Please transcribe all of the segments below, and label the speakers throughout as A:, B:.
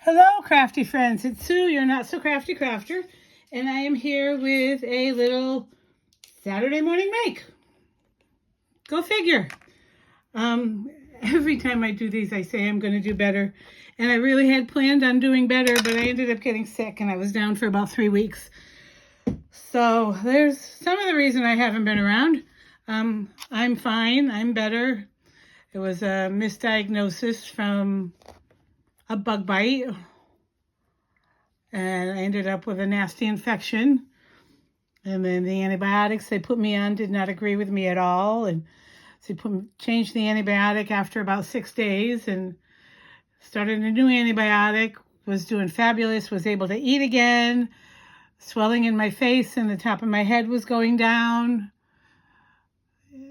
A: Hello, crafty friends. It's Sue, your not so crafty crafter, and I am here with a little Saturday morning make. Go figure. Every time I do these, I say I'm going to do better, and I really had planned on doing better, but I ended up getting sick, and I was down for about 3 weeks. So there's some of the reason I haven't been around. I'm fine. I'm better. It was a misdiagnosis from a bug bite, and I ended up with a nasty infection. And then the antibiotics they put me on did not agree with me at all, and so changed the antibiotic after about 6 days and started a new antibiotic. Was doing fabulous, was able to eat again. Swelling in my face and the top of my head was going down.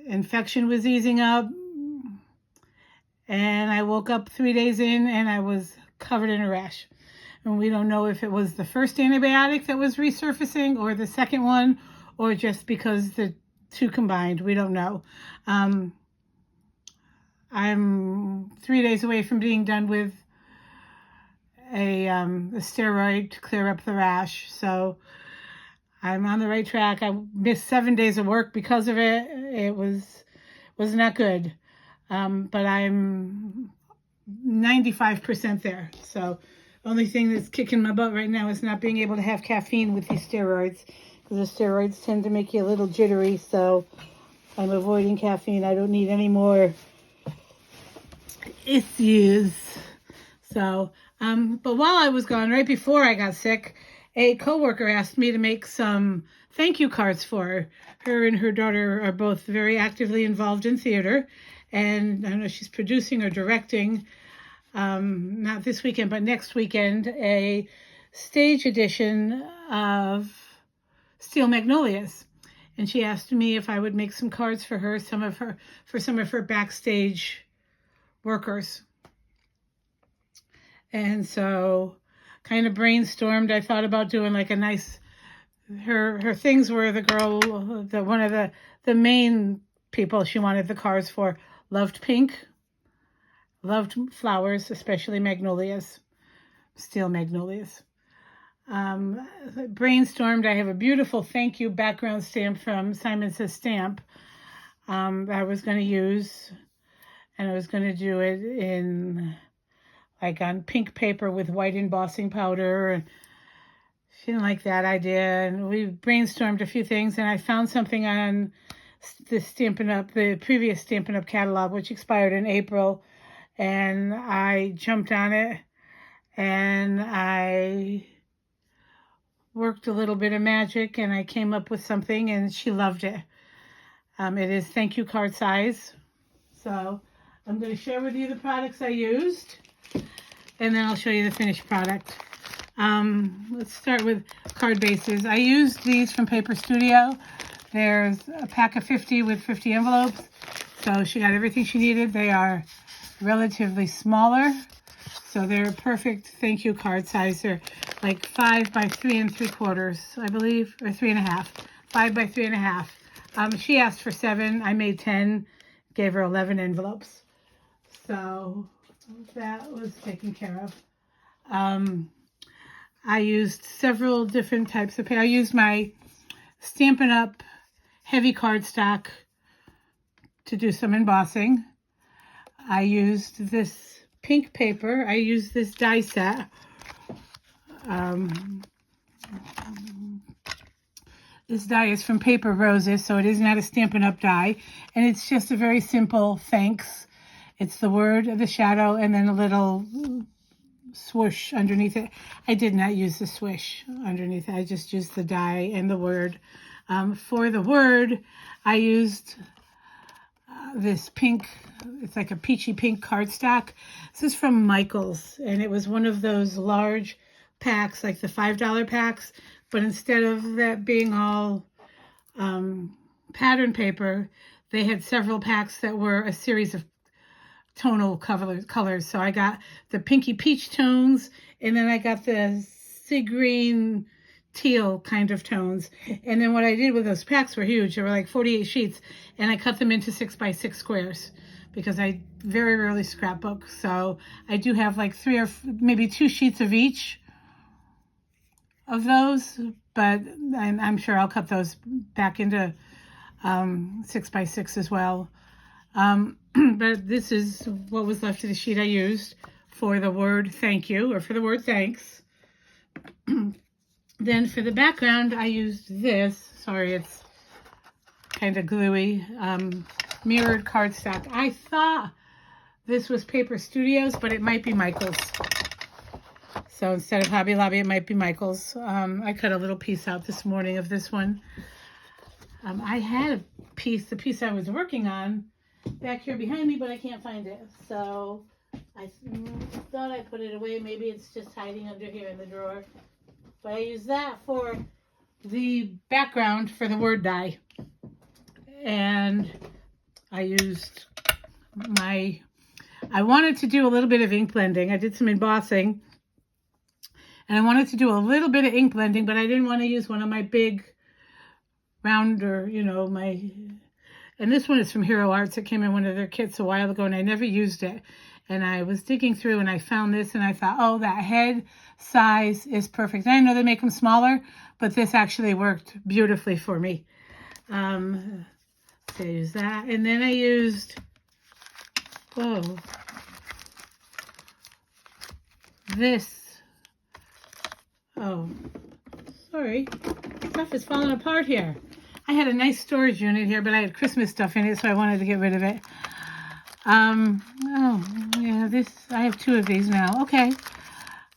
A: Infection was easing up. And I woke up 3 days in and I was covered in a rash. And we don't know if it was the first antibiotic that was resurfacing or the second one, or just because the two combined. We don't know. I'm 3 days away from being done with a steroid to clear up the rash. So I'm on the right track. I missed 7 days of work because of it. It was not good. But I'm 95% there. So only thing that's kicking my butt right now is not being able to have caffeine with these steroids, because the steroids tend to make you a little jittery. So I'm avoiding caffeine. I don't need any more issues. So, but while I was gone, right before I got sick, a coworker asked me to make some thank you cards for her. Her and her daughter are both very actively involved in theater. And I don't know, she's producing or directing, not this weekend, but next weekend, a stage edition of Steel Magnolias. And she asked me if I would make some cards for her, for some of her backstage workers. And so kind of brainstormed. I thought about doing like a nice, her things were one of the main people she wanted the cards for. Loved pink, loved flowers, especially magnolias, steel magnolias. Brainstormed. I have a beautiful thank you background stamp from Simon Says Stamp that I was going to use, and I was going to do it in like on pink paper with white embossing powder. She didn't like that idea, and we brainstormed a few things, and I found something on the previous Stampin' Up! Catalog, which expired in April, and I jumped on it, and I worked a little bit of magic, and I came up with something, and she loved it. It is thank you card size. So I'm going to share with you the products I used, and then I'll show you the finished product. Let's start with card bases. I used these from Paper Studio. There's a pack of 50 with 50 envelopes. So she got everything she needed. They are relatively smaller, so they're perfect thank you card size. They're like 5 by 3 3/4, I believe, or 3 1/2. 5 by 3 1/2. She asked for 7. I made 10, gave her 11 envelopes. So that was taken care of. I used several different types of paper. I used my Stampin' Up! Heavy cardstock to do some embossing. I used this pink paper. I used this die set. This die is from Paper Roses, so it is not a Stampin' Up! Die. And it's just a very simple thanks. It's the word, the shadow, and then a little swoosh underneath it. I did not use the swish underneath it. I just used the die and the word. For the word, I used this pink, it's like a peachy pink cardstock. This is from Michael's, and it was one of those large packs, like the $5 packs, but instead of that being all pattern paper, they had several packs that were a series of tonal colors. So I got the pinky peach tones, and then I got the sea green teal kind of tones. And then what I did with those packs were huge. They were like 48 sheets, and I cut them into 6 by 6 squares. because I very rarely scrapbook. So I do have like 3 or maybe 2 sheets of each of those, but I'm sure I'll cut those back into 6x6 as well. But this is what was left of the sheet I used for the word thank you, or for the word thanks. Then for the background, I used this. Sorry, it's kind of gluey. Mirrored cardstock. I thought this was Paper Studios, but it might be Michael's. So instead of Hobby Lobby, it might be Michael's. I cut a little piece out this morning of this one. I had a piece, the piece I was working on, back here behind me, but I can't find it. So I thought I put it away. Maybe it's just hiding under here in the drawer. But I used that for the background for the word die. And I used I wanted to do a little bit of ink blending. I did some embossing. And I wanted to do a little bit of ink blending, but I didn't want to use one of my big rounder, you know, and this one is from Hero Arts. It came in one of their kits a while ago, and I never used it. And I was digging through, and I found this, and I thought, oh, that head size is perfect. And I know they make them smaller, but this actually worked beautifully for me. So I used that. And then I used, this. Oh, sorry. Stuff is falling apart here. I had a nice storage unit here, but I had Christmas stuff in it, so I wanted to get rid of it. Oh, yeah, I have 2 of these now. Okay.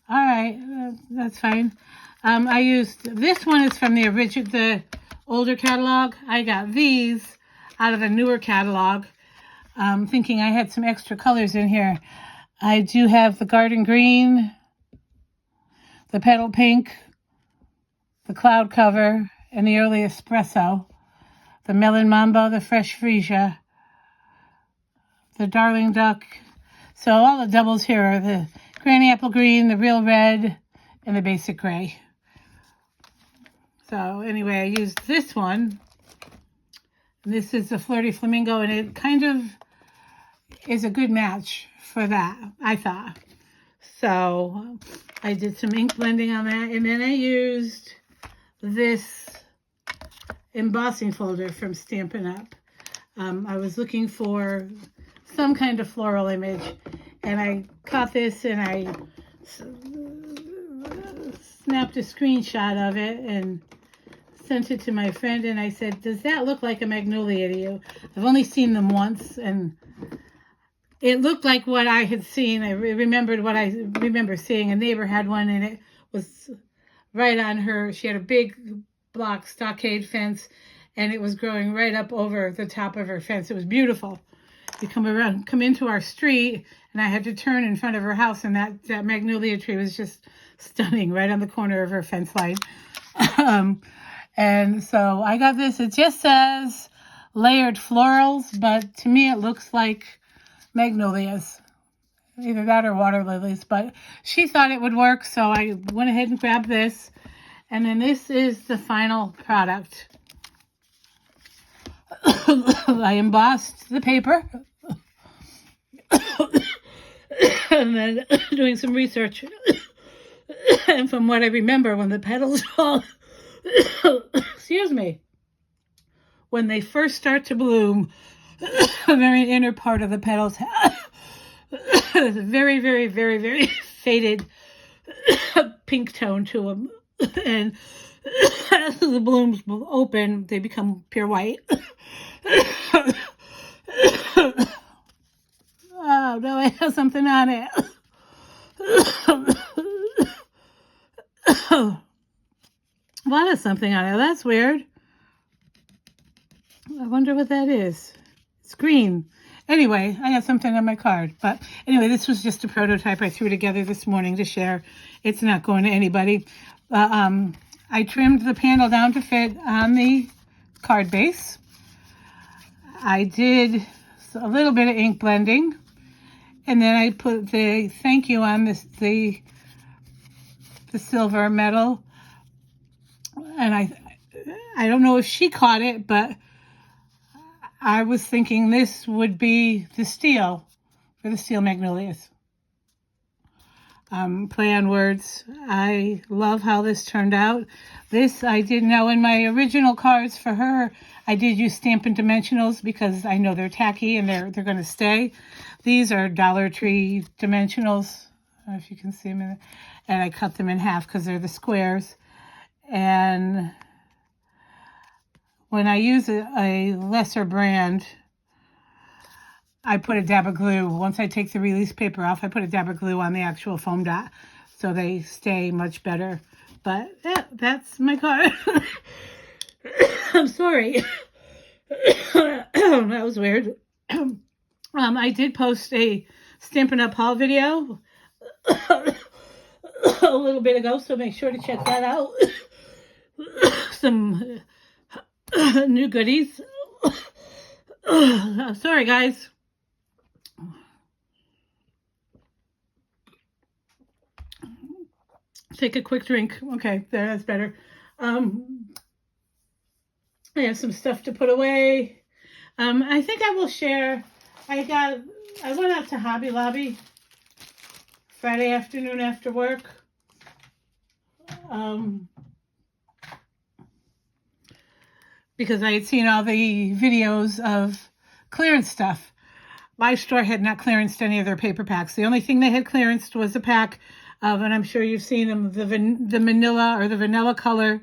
A: All right. That's fine. I used, this one is from the older catalog. I got these out of a newer catalog, thinking I had some extra colors in here. I do have the garden green, the petal pink, the cloud cover, and the early espresso, the melon mambo, the fresh freesia, the darling duck. So all the doubles here are the granny apple green, the real red, and the basic gray. So anyway, I used this one. This is the Flirty Flamingo, and it kind of is a good match for that, I thought. So I did some ink blending on that, and then I used this embossing folder from Stampin' Up. I was looking for some kind of floral image, and I caught this, and I snapped a screenshot of it and sent it to my friend, and I said, does that look like a magnolia to you? I've only seen them once, and it looked like what I had seen. I remembered what I remember seeing. A neighbor had one, and it was right on her. She had a big block stockade fence, and it was growing right up over the top of her fence. It was beautiful. You come into our street, and I had to turn in front of her house, and that magnolia tree was just stunning right on the corner of her fence line. And so I got this. It just says layered florals, but to me it looks like magnolias. Either that or water lilies, but she thought it would work, so I went ahead and grabbed this. And then this is the final product. I embossed the paper. And then doing some research. And from what I remember, when the petals fall, excuse me, when they first start to bloom, the very inner part of the petals has a very, very, very, very faded pink tone to them. And as the blooms open, they become pure white. Oh, no, I have something on it. What is something on it? That's weird. I wonder what that is. It's green. Anyway, I have something on my card. But anyway, this was just a prototype I threw together this morning to share. It's not going to anybody. I trimmed the panel down to fit on the card base. I did a little bit of ink blending. And then I put the thank you on the silver metal. And I don't know if she caught it, but I was thinking this would be the steel for the steel magnolias. Play on words. I love how this turned out. This I did know in my original cards for her. I did use Stampin' Dimensionals because I know they're tacky and they're going to stay. These are Dollar Tree Dimensionals. I don't know if you can see them. And I cut them in half because they're the squares. And when I use a lesser brand, I put a dab of glue. Once I take the release paper off, I put a dab of glue on the actual foam dot so they stay much better. But yeah, that's my card. I'm sorry. That was weird. I did post a Stampin' Up! Haul video a little bit ago, so make sure to check that out. Some new goodies. Sorry, guys. Take a quick drink. Okay, there, that's better. I have some stuff to put away. I think I will share. I went out to Hobby Lobby Friday afternoon after work. Because I had seen all the videos of clearance stuff. My store had not clearanced any of their paper packs. The only thing they had clearanced was a pack of, and I'm sure you've seen them, the manila or the vanilla color.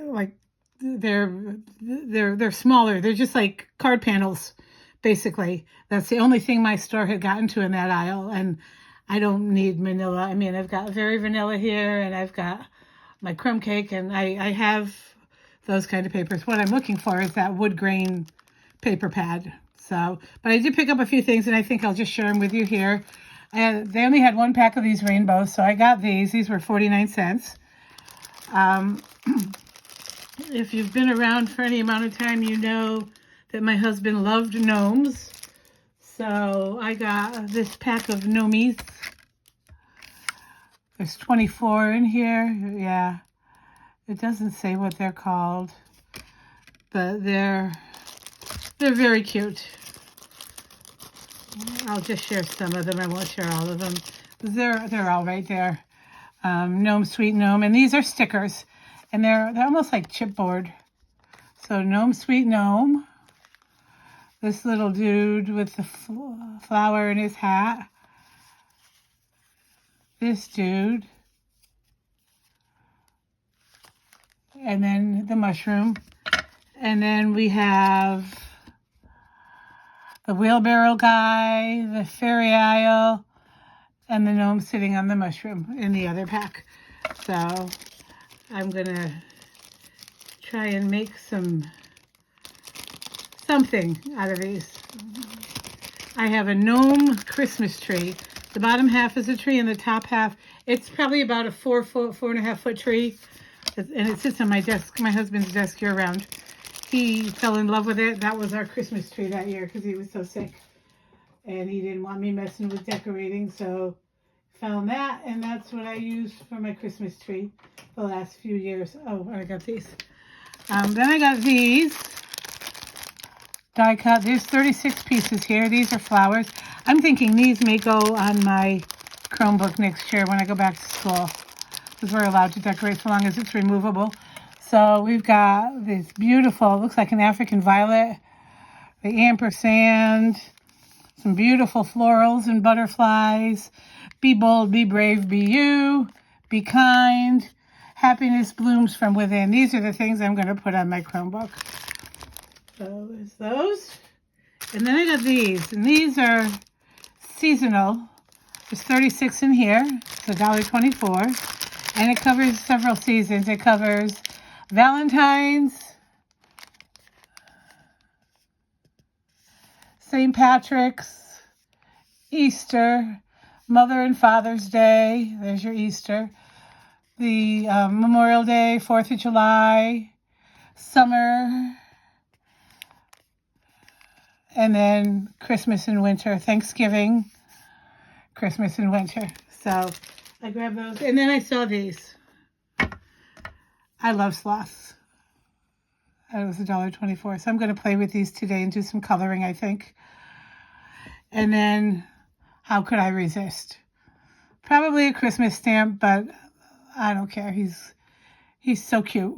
A: Like they're smaller. They're just like card panels, basically. That's the only thing my store had gotten to in that aisle, and I don't need manila. I mean, I've got very vanilla here, and I've got my crumb cake, and I have those kind of papers. What I'm looking for is that wood grain paper pad. So, but I did pick up a few things, and I think I'll just share them with you here. And they only had one pack of these rainbows, so I got these. These were 49 cents. If you've been around for any amount of time, you know that my husband loved gnomes. So I got this pack of gnomies. There's 24 in here. Yeah, it doesn't say what they're called, but they're very cute. I'll just share some of them. I won't share all of them. They're all right there. Gnome, Sweet Gnome, and these are stickers, and they're almost like chipboard. So Gnome, Sweet Gnome. This little dude with the flower in his hat. This dude. And then the mushroom. And then we have the wheelbarrow guy, the fairy isle, and the gnome sitting on the mushroom in the other pack. So I'm going to try and make something out of these. I have a gnome Christmas tree. The bottom half is a tree, and the top half, it's probably about a 4.5 foot tree. And it sits on my desk, my husband's desk year round. He fell in love with it. That was our Christmas tree that year because he was so sick. And he didn't want me messing with decorating, so found that, and that's what I used for my Christmas tree the last few years. Oh, I got these. Then I got these die cut. There's 36 pieces here. These are flowers. I'm thinking these may go on my Chromebook next year when I go back to school, because we're allowed to decorate so long as it's removable. So we've got this beautiful, looks like an African violet, the ampersand, some beautiful florals and butterflies. Be bold, be brave, be you, be kind. Happiness blooms from within. These are the things I'm going to put on my Chromebook. So there's those. And then I got these, and these are seasonal. There's 36 in here. It's $1.24, and it covers several seasons. It covers Valentine's, St. Patrick's, Easter, Mother and Father's Day. There's your Easter. The Memorial Day, 4th of July, summer, and then Christmas and winter, Thanksgiving, Christmas and winter. So I grabbed those. And then I saw these. I love sloths. It was $1.24. So I'm going to play with these today and do some coloring, I think. And then, how could I resist? Probably a Christmas stamp, but I don't care. He's so cute.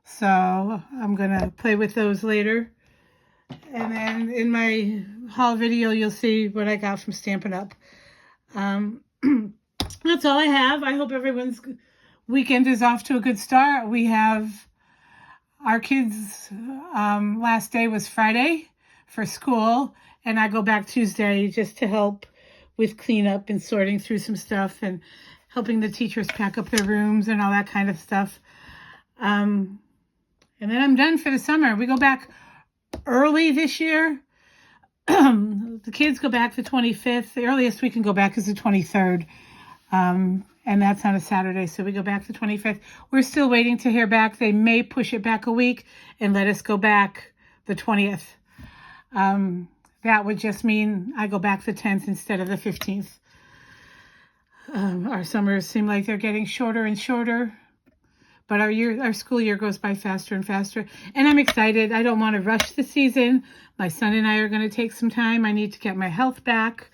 A: So I'm going to play with those later. And then in my haul video, you'll see what I got from Stampin' Up. That's all I have. I hope everyone's weekend is off to a good start. We have our kids' last day was Friday for school, and I go back Tuesday just to help with cleanup and sorting through some stuff and helping the teachers pack up their rooms and all that kind of stuff. And then I'm done for the summer. We go back early this year. The kids go back the 25th. The earliest we can go back is the 23rd. And that's on a Saturday, so we go back the 25th. We're still waiting to hear back. They may push it back a week and let us go back the 20th. That would just mean I go back the 10th instead of the 15th. Our summers seem like they're getting shorter and shorter, but our school year goes by faster and faster. And I'm excited. I don't want to rush the season. My son and I are going to take some time. I need to get my health back.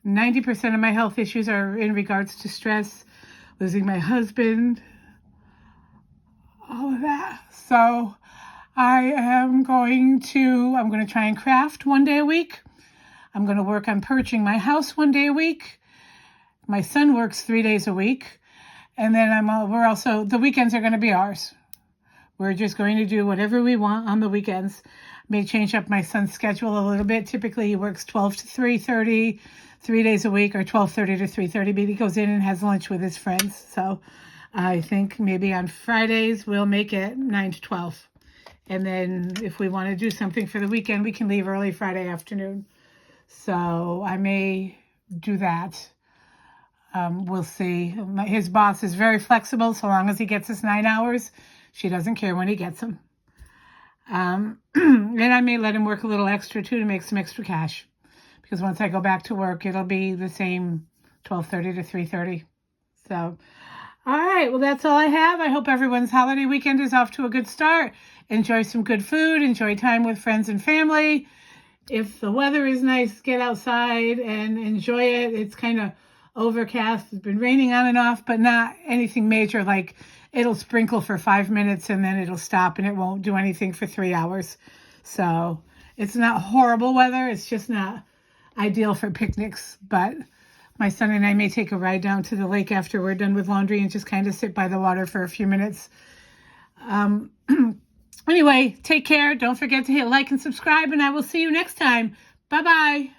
A: 90% of my health issues are in regards to stress, losing my husband, all of that. So I'm going to try and craft one day a week. I'm going to work on purging my house one day a week. My son works 3 days a week. And then the weekends are going to be ours. We're just going to do whatever we want on the weekends. May change up my son's schedule a little bit. Typically he works 12 to 3:30, 3 days a week, or 12:30 to 3:30, but he goes in and has lunch with his friends. So I think maybe on Fridays we'll make it 9 to 12. And then if we want to do something for the weekend, we can leave early Friday afternoon. So I may do that. We'll see. His boss is very flexible. So long as he gets his 9 hours, she doesn't care when he gets them. And I may let him work a little extra too to make some extra cash. Because once I go back to work, it'll be the same 12:30 to 3:30. So, all right. Well, that's all I have. I hope everyone's holiday weekend is off to a good start. Enjoy some good food. Enjoy time with friends and family. If the weather is nice, get outside and enjoy it. It's kind of overcast. It's been raining on and off, but not anything major. Like it'll sprinkle for 5 minutes and then it'll stop and it won't do anything for 3 hours. So it's not horrible weather. It's just not ideal for picnics. But my son and I may take a ride down to the lake after we're done with laundry and just kind of sit by the water for a few minutes. Anyway, take care. Don't forget to hit like and subscribe, and I will see you next time. Bye-bye.